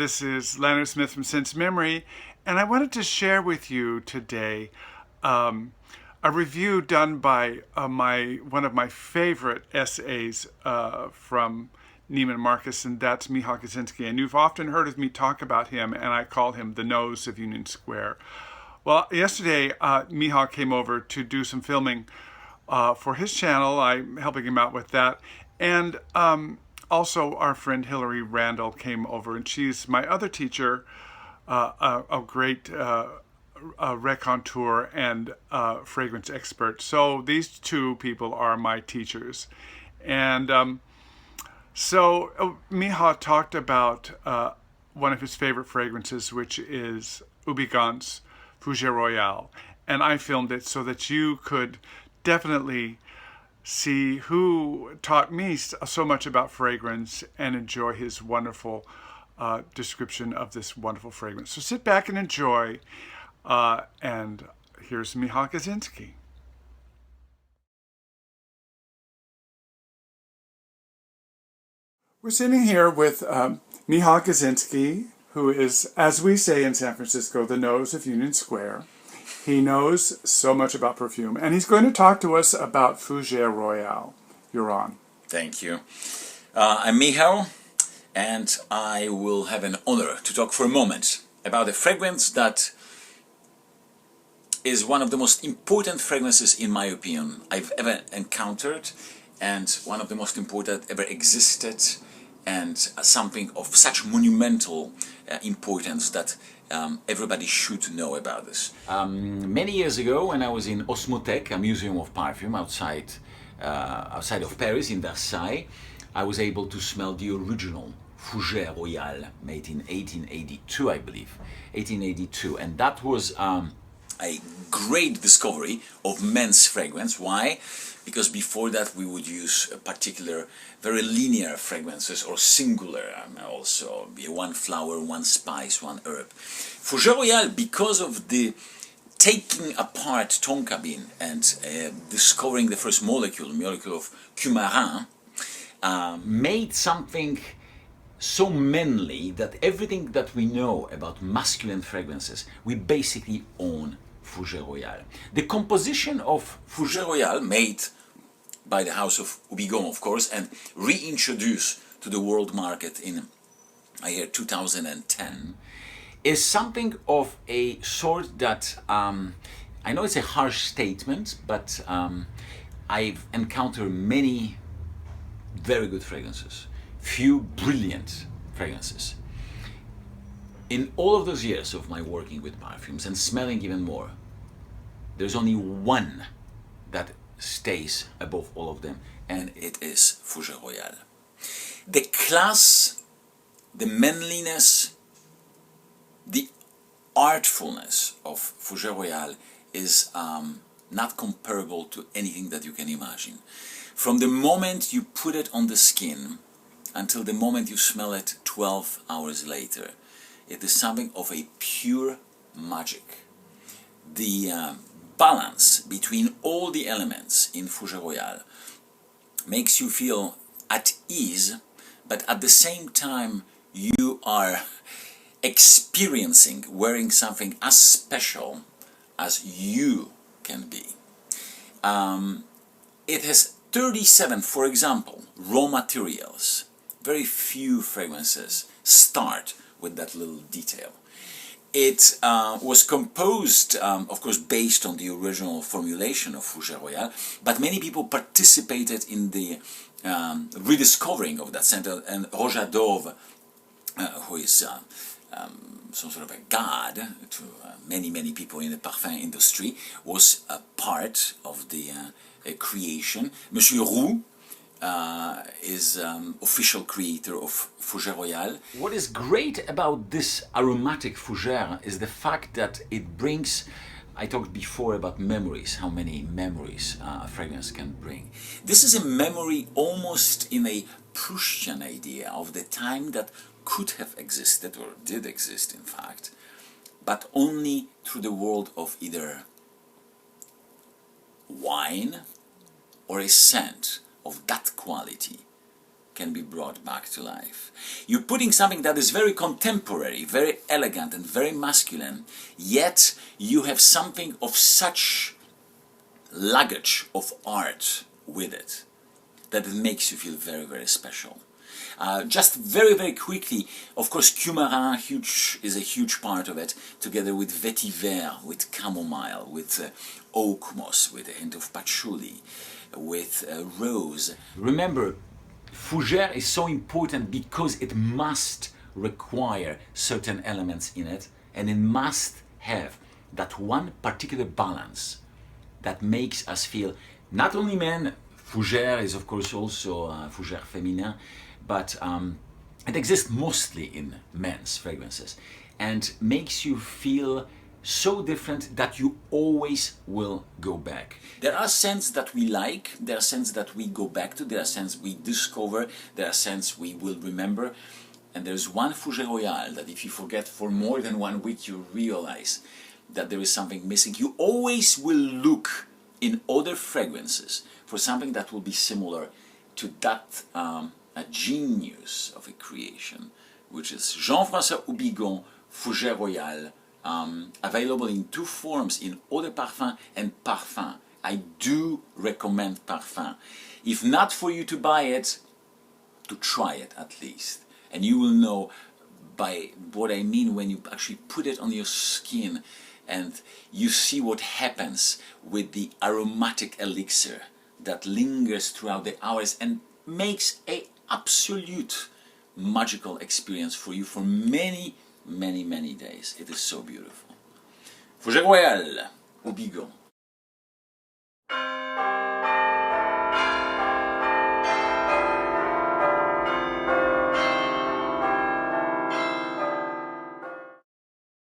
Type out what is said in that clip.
this is Leonard Smith from Sense Memory, and I wanted to share with you today a review done by one of my favorite essays from Neiman Marcus, and that's Michal Gizinski. And you've often heard of me talk about him, and I call him the nose of Union Square. Well, yesterday, Michal came over to do some filming for his channel. I'm helping him out with that. And also, our friend Hillary Randall came over, and she's my other teacher, a great raconteur and fragrance expert. So these two people are my teachers. And Michal talked about one of his favorite fragrances, which is Houbigant's Fougere Royale. And I filmed it so that you could definitely see who taught me so much about fragrance and enjoy his wonderful description of this wonderful fragrance. So sit back and enjoy. And here's Michal Gizinski. We're sitting here with Michal Gizinski, who is, as we say in San Francisco, the nose of Union Square. He knows so much about perfume, and he's going to talk to us about Fougere Royale. You're on. Thank you. I'm Michal, and I will have an honor to talk for a moment about a fragrance that is one of the most important fragrances, in my opinion, I've ever encountered, and one of the most important ever existed, and something of such monumental importance that everybody should know about this. Many years ago, when I was in Osmothèque, a museum of perfume outside of Paris, in Versailles, I was able to smell the original Fougere Royale, made in 1882, I believe, 1882, and that was a great discovery of men's fragrance. Why? Because before that we would use particular, very linear fragrances, or singular, also be one flower, one spice, one herb. Fougere Royale, because of the taking apart tonka bean and discovering the first molecule of coumarin, made something so manly that everything that we know about masculine fragrances, we basically own Fougere Royale. The composition of Fougere Royale, made by the house of Houbigant, of course, and reintroduced to the world market in, I hear, 2010, is something of a sort that, I know it's a harsh statement, but I've encountered many very good fragrances, few brilliant fragrances. In all of those years of my working with perfumes and smelling even more, there's only one that stays above all of them, and it is Fougere Royale. The class, the manliness, the artfulness of Fougere Royale is not comparable to anything that you can imagine. From the moment you put it on the skin until the moment you smell it 12 hours later, it is something of a pure magic. The balance between all the elements in Fougere Royale makes you feel at ease, but at the same time you are experiencing wearing something as special as you can be. It has 37, for example, raw materials. Very few fragrances start with that little detail. It was composed, of course, based on the original formulation of Fougere Royale, but many people participated in the rediscovering of that scent, and Roger Dove, who is some sort of a god to many people in the parfum industry, was a part of the creation. Monsieur Roux is official creator of Fougere Royale. What is great about this aromatic fougere is the fact that it brings, I talked before about memories, how many memories a fragrance can bring. This is a memory almost in a Prussian idea of the time that could have existed, or did exist in fact, but only through the world of either wine or a scent of that quality can be brought back to life. You're putting something that is very contemporary, very elegant and very masculine, yet you have something of such luggage of art with it that it makes you feel very, very special. Just very, very quickly, of course, Cumarin is a huge part of it, together with vetiver, with chamomile, with oak moss, with a hint of patchouli, with rose. Remember, Fougere is so important because it must require certain elements in it, and it must have that one particular balance that makes us feel not only men. Fougere is of course also Fougere féminin, but it exists mostly in men's fragrances and makes you feel so different that you always will go back. There are scents that we like, there are scents that we go back to, there are scents we discover, there are scents we will remember, and there's one Fougere Royale that if you forget for more than 1 week you realize that there is something missing. You always will look in other fragrances for something that will be similar to that a genius of a creation, which is Jean-François Houbigant Fougere Royale, available in 2 forms, in Eau de Parfum and Parfum. I do recommend Parfum. If not for you to buy it, to try it at least. And you will know by what I mean when you actually put it on your skin and you see what happens with the aromatic elixir that lingers throughout the hours and makes an absolute magical experience for you for many, many, many days. It is so beautiful. Fougere Royale, Houbigant.